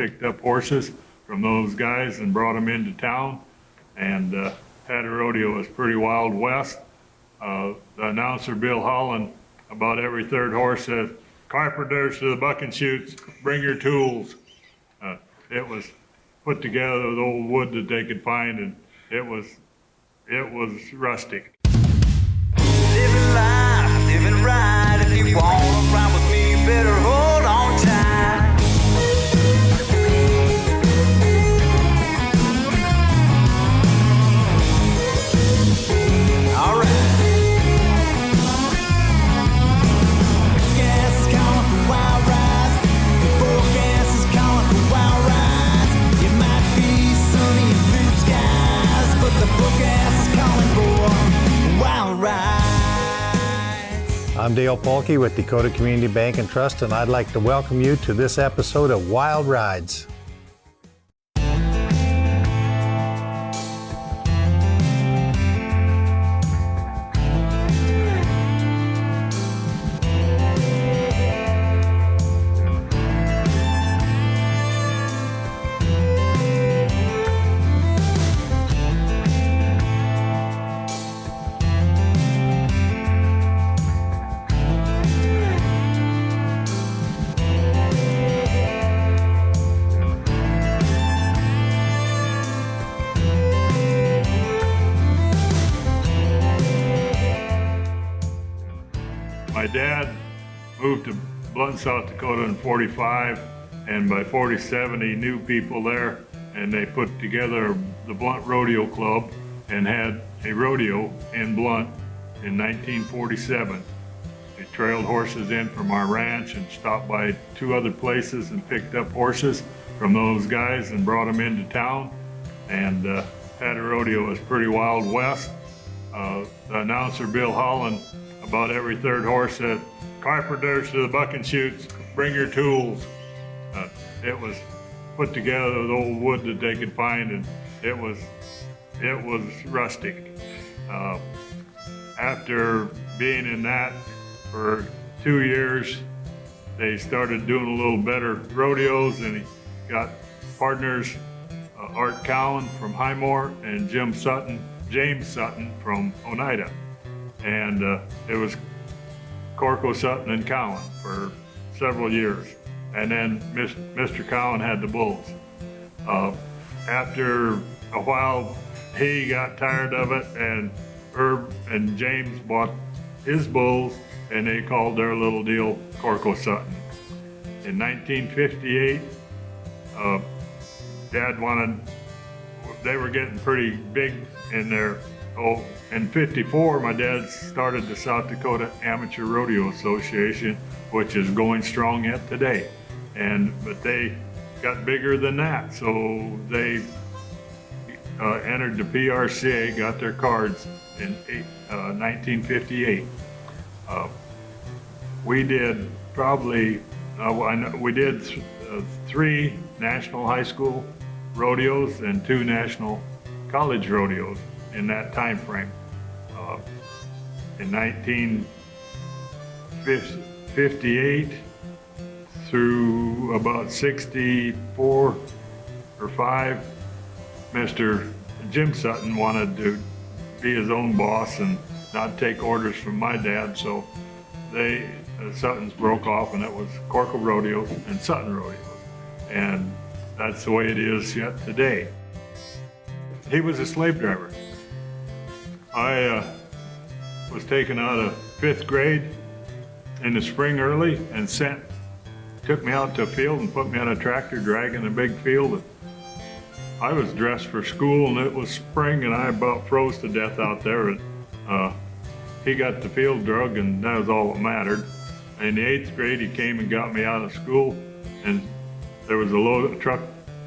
picked up horses from those guys and brought them into town, and had a rodeo. It was pretty Wild West. The announcer, Bill Holland, about every third horse said, "Carpenters to the bucking chutes, bring your tools." It was put together with old wood that they could find, and it was rustic. Living life, living right. If you wanna ride with me, you better hold on tight. All right. Gas is calling for wild rides. The forecast is calling for wild rides. It might be sunny and blue skies, but the forecast is calling for wild rides. I'm Dale Polkey with Dakota Community Bank and Trust, and I'd like to welcome you to this episode of Wild Rides. My dad moved to Blunt, South Dakota in '45, and by '47 he knew people there, and they put together the Blunt Rodeo Club and had a rodeo in Blunt in 1947. They trailed horses in from our ranch and stopped by two other places and picked up horses from those guys and brought them into town, and had a rodeo. It was pretty Wild West. The announcer, Bill Holland, about every third horse said, "Carpenters to the bucking chutes, bring your tools." It was put together with old wood that they could find, and it was rustic. After being in that for 2 years, they started doing a little better rodeos, and he got partners, Art Cowan from Highmore and James Sutton from Oneida. And it was Korkow, Sutton, and Cowan for several years. And then Mr. Cowan had the bulls. After a while, he got tired of it, and Herb and James bought his bulls, and they called their little deal Korkow Sutton. In 1958, they were getting pretty big in their, in '54, my dad started the South Dakota Amateur Rodeo Association, which is going strong yet today. But they got bigger than that, so they entered the PRCA, got their cards in 1958. We did probably, we did 3 national high school rodeos and 2 national college rodeos in that time frame. In 1958 through about 64 or 5, Mr. Jim Sutton wanted to be his own boss and not take orders from my dad, so the Suttons broke off, and it was Korkow Rodeo and Sutton Rodeo, and that's the way it is yet today. He was a slave driver. I was taken out of 5th grade in the spring early and took me out to a field and put me on a tractor dragging a big field. I was dressed for school, and it was spring, and I about froze to death out there. And he got the field drug, and that was all that mattered. In the 8th grade, he came and got me out of school, and there was a load of truck.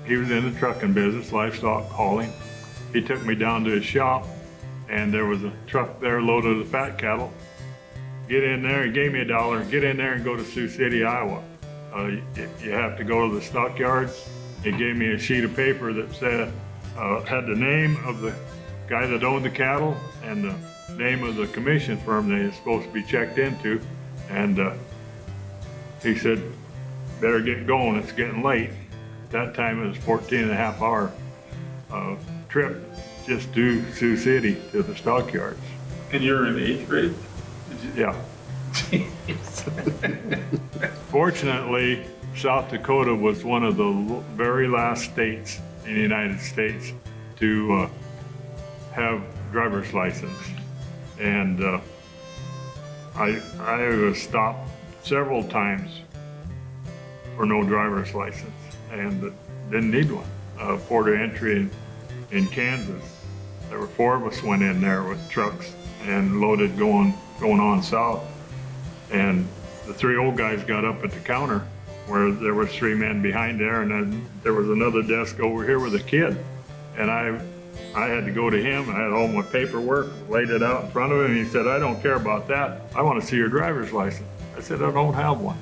He was in the trucking business, livestock hauling. He took me down to his shop, and there was a truck there loaded with fat cattle. Get in there, he gave me $1, get in there and go to Sioux City, Iowa. You have to go to the stockyards. He gave me a sheet of paper that said, had the name of the guy that owned the cattle and the name of the commission firm they were supposed to be checked into. And he said, better get going, it's getting late. that time it was 14.5 hour trip just to Sioux City to the stockyards. And you're in 8th grade? Yeah. Fortunately, South Dakota was one of the very last states in the United States to have driver's license. And I was stopped several times for no driver's license and didn't need one. Port of entry in Kansas, there were 4 of us went in there with trucks and loaded going on south. And the 3 old guys got up at the counter where there were 3 men behind there, and then there was another desk over here with a kid. And I had to go to him. I had all my paperwork, laid it out in front of him, and he said, "I don't care about that. I want to see your driver's license." I said, "I don't have one."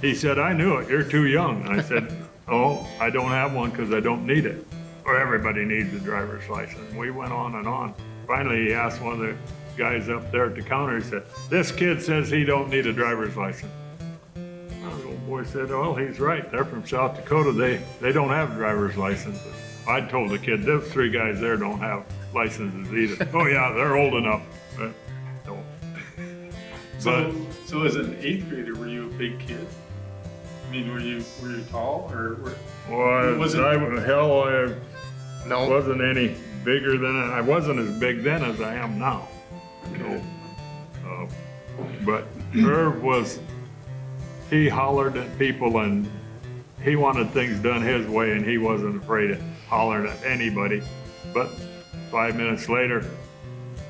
He said, "I knew it. You're too young." And I said, "Oh, I don't have one because I don't need it. Or everybody needs a driver's license." We went on and on. Finally, he asked one of the guys up there at the counter, he said, "This kid says he don't need a driver's license." The old boy said, "Well, he's right. They're from South Dakota. They don't have driver's licenses." I told the kid, "Those 3 guys there don't have licenses either." "Oh yeah, they're old enough." No. So as an 8th grader, were you a big kid? I mean, were you tall or Well, Was it- I wasn't any bigger than I wasn't as big then as I am now. So, but Irv he hollered at people and he wanted things done his way and he wasn't afraid of hollering at anybody. But 5 minutes later,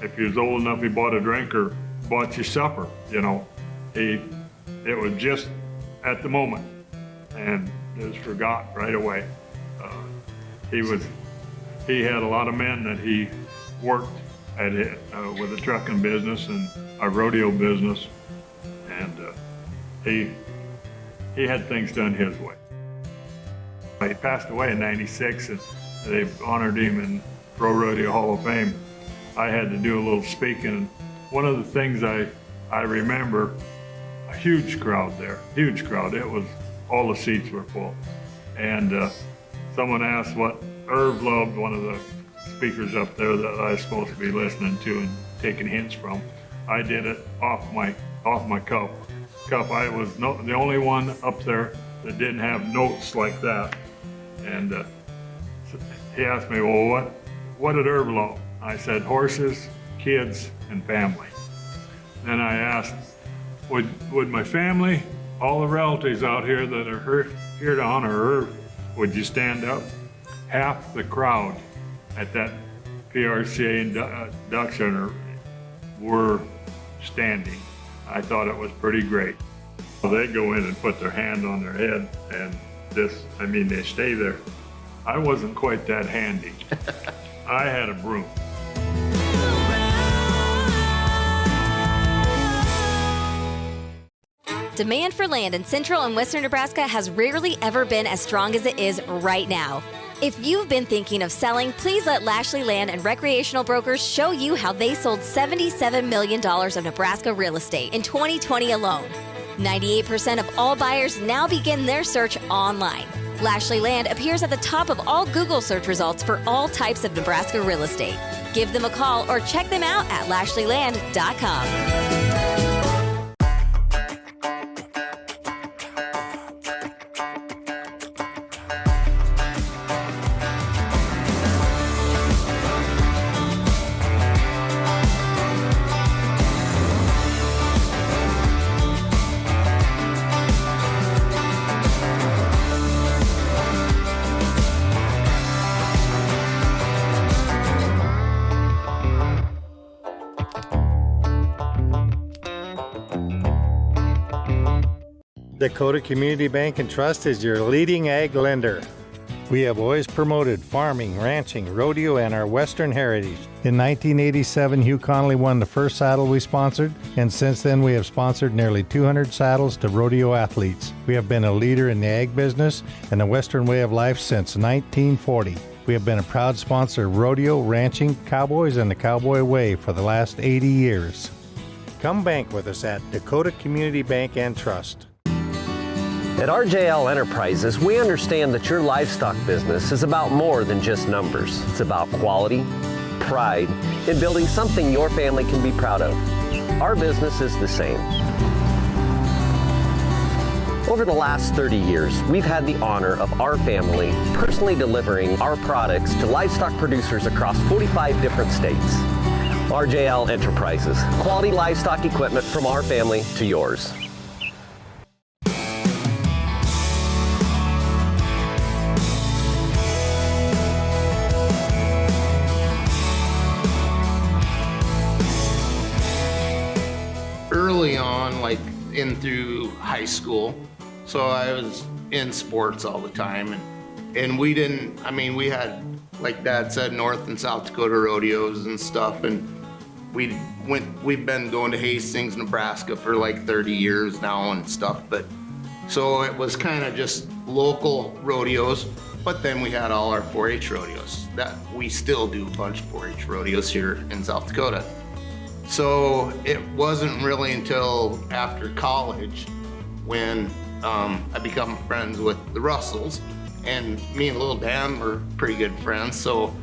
if he was old enough, he bought a drink or bought you supper, you know. It was just at the moment and it was forgot right away. He had a lot of men that he worked at with a trucking business and a rodeo business, and he had things done his way. He passed away in '96, and they honored him in PRORODEO Hall of Fame. I had to do a little speaking. One of the things I remember, a huge crowd there, huge crowd. It was, all the seats were full. And someone asked what Irv loved, one of the speakers up there that I was supposed to be listening to and taking hints from. I did it off my cuff. I was the only one up there that didn't have notes like that. And he asked me, "Well, what did Irv love?" I said, "Horses, kids, and family." Then I asked, would my family, all the relatives out here that are here to honor Irv, would you stand up? Half the crowd at that PRCA Duck Center were standing. I thought it was pretty great. So they go in and put their hand on their head and they stay there. I wasn't quite that handy. I had a broom. Demand for land in central and western Nebraska has rarely ever been as strong as it is right now. If you've been thinking of selling, please let Lashley Land and Recreational Brokers show you how they sold $77 million of Nebraska real estate in 2020 alone. 98% of all buyers now begin their search online. Lashley Land appears at the top of all Google search results for all types of Nebraska real estate. Give them a call or check them out at LashleyLand.com. Dakota Community Bank and Trust is your leading ag lender. We have always promoted farming, ranching, rodeo, and our Western heritage. In 1987, Hugh Connolly won the first saddle we sponsored, and since then we have sponsored nearly 200 saddles to rodeo athletes. We have been a leader in the ag business and the Western way of life since 1940. We have been a proud sponsor of rodeo, ranching, cowboys, and the cowboy way for the last 80 years. Come bank with us at Dakota Community Bank and Trust. At RJL Enterprises, we understand that your livestock business is about more than just numbers. It's about quality, pride, and building something your family can be proud of. Our business is the same. Over the last 30 years, we've had the honor of our family personally delivering our products to livestock producers across 45 different states. RJL Enterprises, quality livestock equipment from our family to yours. Early on, like in through high school, so I was in sports all the time, and we didn't, I mean, we had, like Dad said, North and South Dakota rodeos and stuff, and we've been going to Hastings, Nebraska for like 30 years now and stuff, but so it was kind of just local rodeos, but then we had all our 4-H rodeos. That we still do a bunch of 4-H rodeos here in South Dakota. So it wasn't really until after college when I become friends with the Russells, and me and little Dan were pretty good friends, so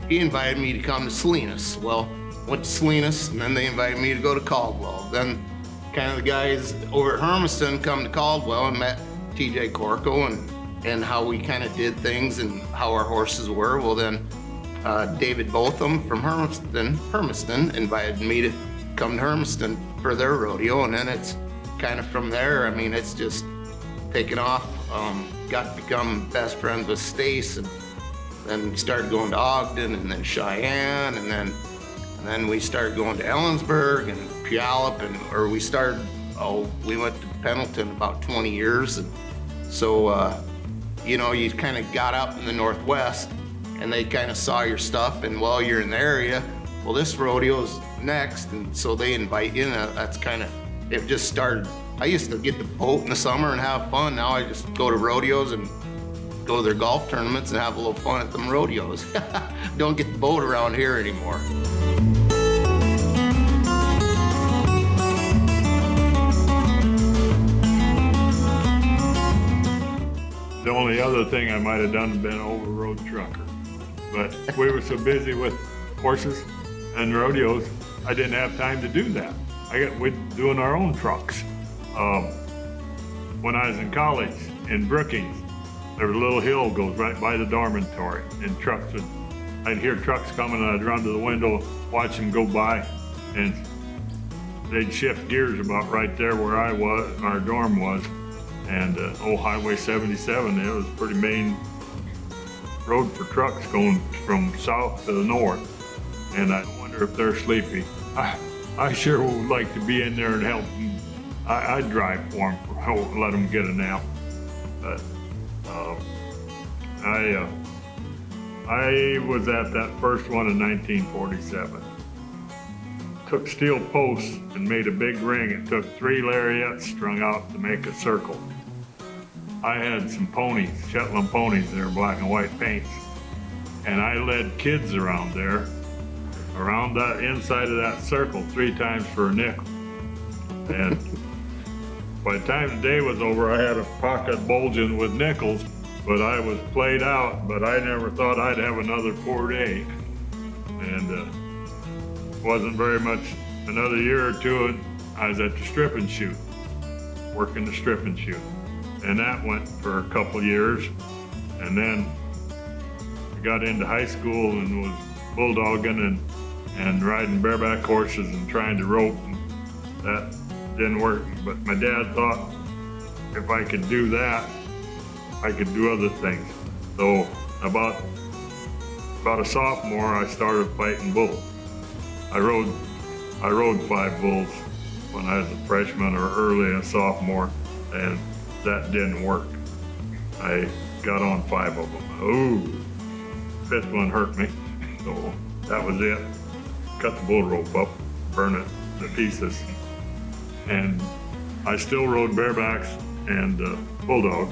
he invited me to come to Salinas. Well, went to Salinas, and then they invited me to go to Caldwell. Then kind of the guys over at Hermiston come to Caldwell and met Jim Korkow and how we kind of did things and how our horses were. Well, then David Botham from Hermiston invited me to come to Hermiston for their rodeo, and then it's kind of from there, I mean, it's just taken off. Got to become best friends with Stace, and then started going to Ogden and then Cheyenne, and then we started going to Ellensburg and Puyallup, we went to Pendleton about 20 years, and so you kind of got out in the Northwest, and they kind of saw your stuff, and while you're in the area, well, this rodeo's next, and so they invite you, and that's kind of, it just started. I used to get the boat in the summer and have fun. Now I just go to rodeos and go to their golf tournaments and have a little fun at them rodeos. Don't get the boat around here anymore. The only other thing I might have done had been over-road trucker. But we were so busy with horses and rodeos, I didn't have time to do that. We're doing our own trucks. When I was in college in Brookings, there was a little hill goes right by the dormitory, and I'd hear trucks coming, and I'd run to the window, watch them go by, and they'd shift gears about right there where I was, our dorm was, and old Highway 77, it was a pretty main road for trucks going from south to the north, and I wonder if they're sleepy. I sure would like to be in there and help them. I'd drive for them, let them get a nap. But I was at that first one in 1947. Took steel posts and made a big ring. It took 3 lariats strung out to make a circle. I had some ponies, Shetland ponies, they were black and white paints. And I led kids around there, around that inside of that circle 3 times for a nickel. And by the time the day was over, I had a pocket bulging with nickels, but I was played out, but I never thought I'd have another poor day. And wasn't very much, another year or two, and I was at the strip and shoot, working the strip and shoot. And that went for a couple years. And then I got into high school and was bulldogging and riding bareback horses and trying to rope, and that didn't work. But my dad thought if I could do that, I could do other things. So about a sophomore, I started fighting bulls. I rode 5 bulls when I was a freshman or early a sophomore, and that didn't work. I got on 5 of them. Ooh, 5th one hurt me, so that was it. Cut the bull rope up, burn it to pieces. And I still rode barebacks and bulldog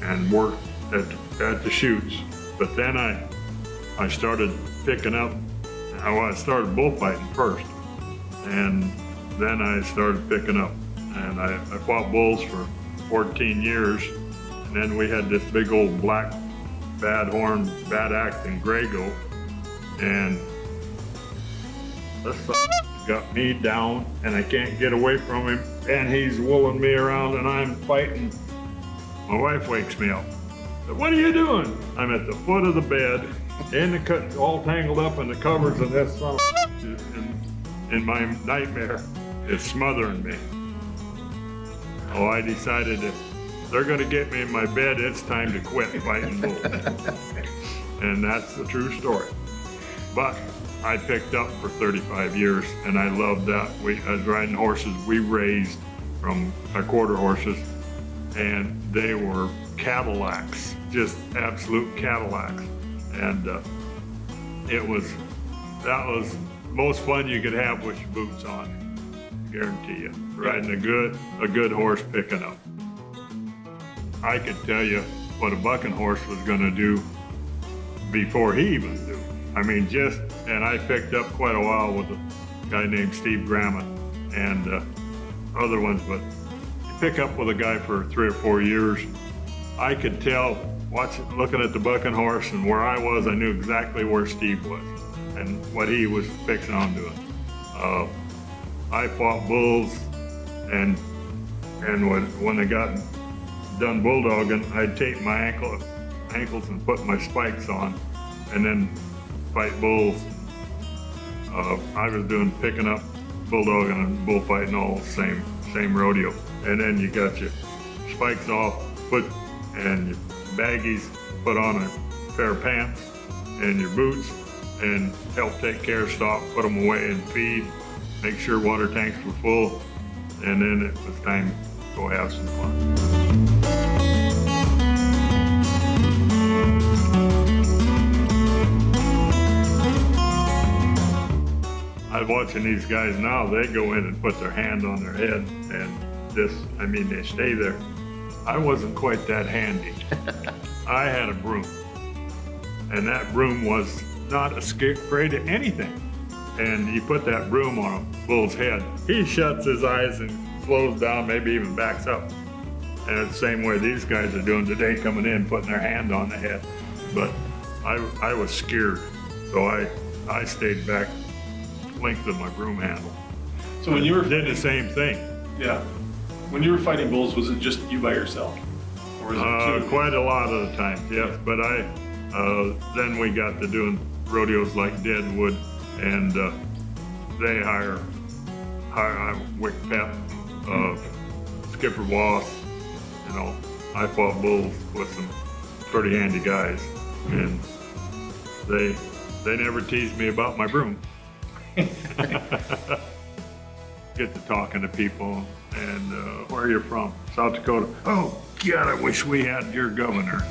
and worked at the chutes. But then I started picking up, I started bullfighting first, and then I started picking up. And I fought bulls for 14 years. And then we had this big old black, bad horn, bad acting gray goat. And this got me down and I can't get away from him. And he's wooling me around and I'm fighting. My wife wakes me up. Said, "What are you doing?" I'm at the foot of the bed, in the cut, all tangled up in the covers, and this son of in my nightmare is smothering me. Oh, I decided if they're gonna get me in my bed, it's time to quit fighting bulls. And that's the true story. But I picked up for 35 years and I loved that. I was riding horses we raised from our quarter horses, and they were Cadillacs, just absolute Cadillacs. And that was most fun you could have with your boots on, guarantee you. Riding a good horse picking up. I could tell you what a bucking horse was gonna do before he even knew. I mean, and I picked up quite a while with a guy named Steve Grammett and other ones, but you pick up with a guy for 3 or 4 years, I could tell, looking at the bucking horse and where I was, I knew exactly where Steve was and what he was fixing on doing. I fought bulls, and when they got done bulldogging, I'd tape my ankles and put my spikes on, and then fight bulls. I was doing picking up, bulldogging, and bullfighting all the same rodeo. And then you got your spikes off, and your baggies, put on a pair of pants and your boots, and help take care, stop, put them away, and feed. Make sure water tanks were full, and then it was time to go have some fun. I'm watching these guys now, they go in and put their hand on their head, and they stay there. I wasn't quite that handy. I had a broom, and that broom was not afraid of anything. And you put that broom on a bull's head, he shuts his eyes and slows down, maybe even backs up. And it's the same way these guys are doing today, coming in, putting their hand on the head. But I was scared, so I stayed back length of my broom handle. So when you were did the same thing. Yeah. When you were fighting bulls, was it just you by yourself? Or was it two? Quite a lot of the times, yes. But then we got to doing rodeos like Deadwood, and they hire Wick Pep, Skipper Wass. I fought bulls with some pretty handy guys, and they never teased me about my broom. Get to talking to people, and where are you from? South Dakota. Oh, God, I wish we had your governor.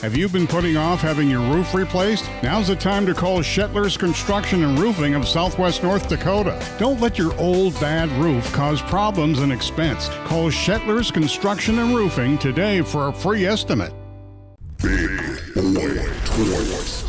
Have you been putting off having your roof replaced? Now's the time to call Shetler's Construction and Roofing of Southwest North Dakota. Don't let your old, bad roof cause problems and expense. Call Shetler's Construction and Roofing today for a free estimate. Big Boy Toys.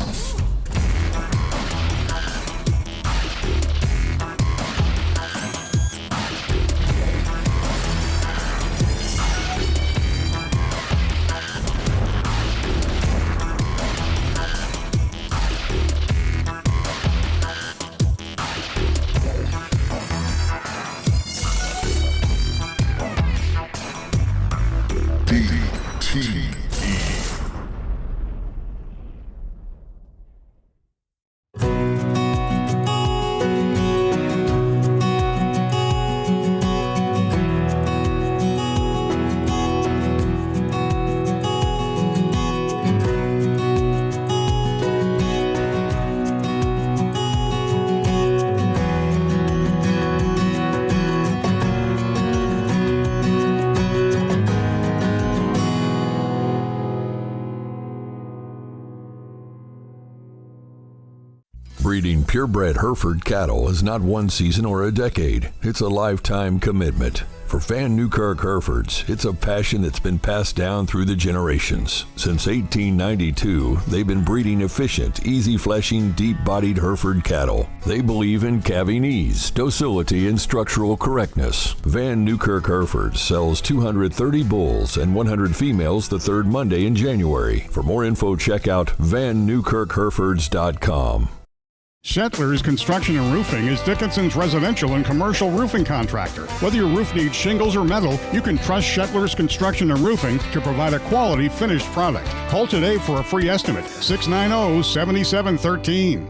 purebred Hereford cattle is not one season or a decade. It's a lifetime commitment. For Van Newkirk Herefords, it's a passion that's been passed down through the generations. Since 1892, they've been breeding efficient, easy-fleshing, deep-bodied Hereford cattle. They believe in calving ease, docility, and structural correctness. Van Newkirk Herefords sells 230 bulls and 100 females the third Monday in January. For more info, check out VanNewkirkHerefords.com. Shetler's Construction and Roofing is Dickinson's residential and commercial roofing contractor. Whether your roof needs shingles or metal, you can trust Shetler's Construction and Roofing to provide a quality finished product. Call today for a free estimate, 690-7713.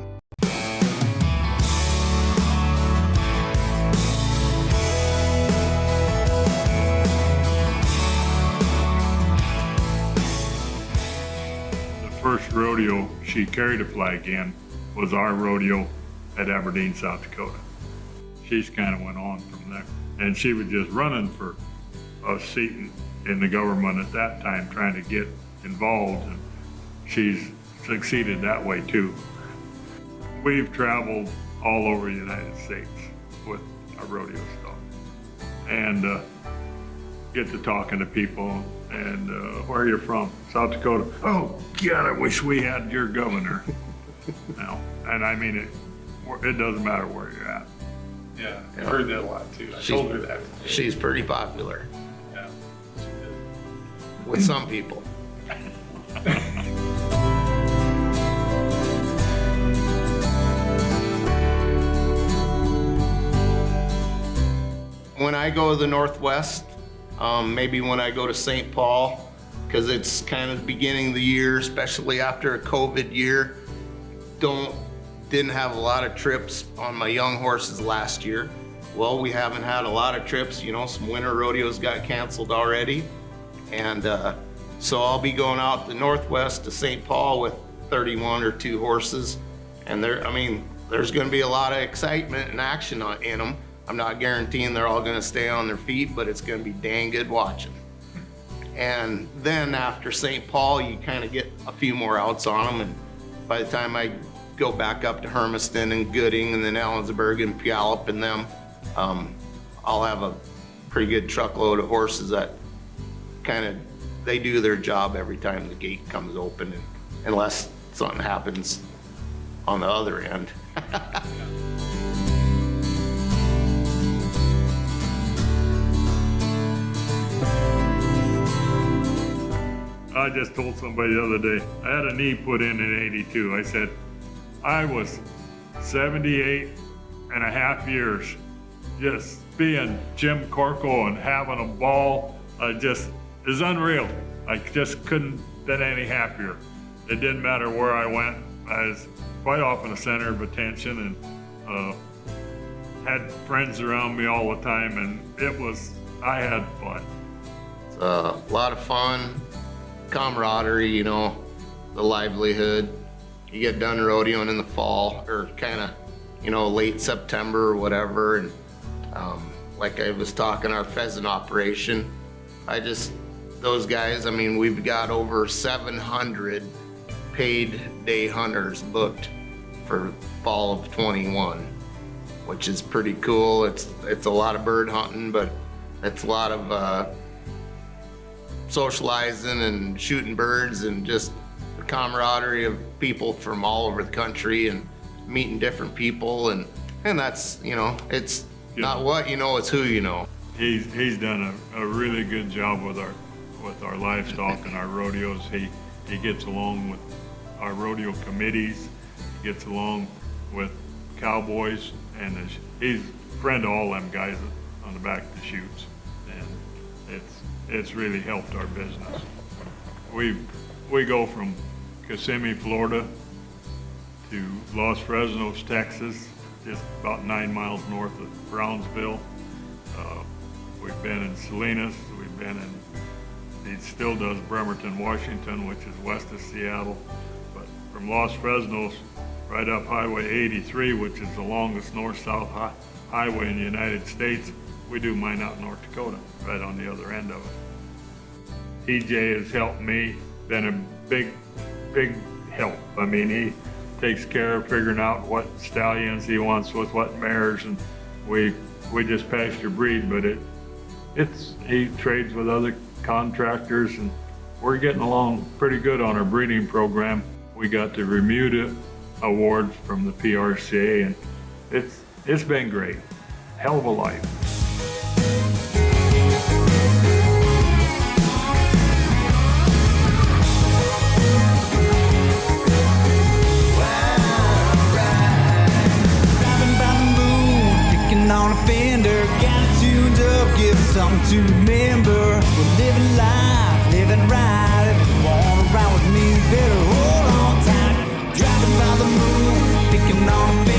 The first rodeo she carried a flag in was our rodeo at Aberdeen, South Dakota. She's kind of went on from there. And she was just running for a seat in the government at that time, trying to get involved, and she's succeeded that way too. We've traveled all over the United States with our rodeo stuff, and get to talking to people, and where are you from? South Dakota. Oh, God, I wish we had your governor. No, and I mean it doesn't matter where you're at. Yeah, I've heard that a lot too. I told her that. She's pretty popular Yeah. with some people. When I go to the Northwest, maybe when I go to St. Paul, because it's kind of the beginning of the year, especially after a COVID year, didn't have a lot of trips on my young horses last year. Well, we haven't had a lot of trips, some winter rodeos got canceled already. And so I'll be going out the Northwest to St. Paul with 31 or 2 horses. And there's gonna be a lot of excitement and action in them. I'm not guaranteeing they're all gonna stay on their feet, but it's gonna be dang good watching. And then after St. Paul, you kind of get a few more outs on them. And by the time I go back up to Hermiston and Gooding and then Ellensburg and Puyallup and them, I'll have a pretty good truckload of horses that they do their job every time the gate comes open, and unless something happens on the other end. I just told somebody the other day, I had a knee put in 82. I said, I was 78 and a half years just being Jim Korkow and having a ball. It's unreal. I just couldn't been any happier. It didn't matter where I went. I was quite often a center of attention, and had friends around me all the time, and I had fun. It's a lot of fun, camaraderie, the livelihood. You get done rodeoing in the fall, or late September or whatever, and like I was talking, our pheasant operation, those guys, we've got over 700 paid day hunters booked for fall of 21, which is pretty cool. It's a lot of bird hunting, but it's a lot of socializing and shooting birds, and just the camaraderie of people from all over the country, and meeting different people, and that's, it's not what you know, it's who you know. He's done a really good job with our livestock and our rodeos. He gets along with our rodeo committees. He gets along with cowboys, and he's a friend of all them guys on the back of the chutes, and it's really helped our business. We go from Kissimmee, Florida to Los Fresnos, Texas, just about 9 miles north of Brownsville. We've been in Salinas, he still does Bremerton, Washington, which is west of Seattle. But from Los Fresnos, right up Highway 83, which is the longest north-south highway in the United States, we do mine out in North Dakota, right on the other end of it. TJ has helped me, been a big help. He takes care of figuring out what stallions he wants with what mares, and we just pasture breed, but he trades with other contractors, and we're getting along pretty good on our breeding program. We got the Remuda award from the PRCA, and it's been great. Hell of a life. On a fender, got it tuned up, give it something to remember. We're living life, living right. If you wanna ride with me, better hold on tight. Driving by the moon, picking on a fender.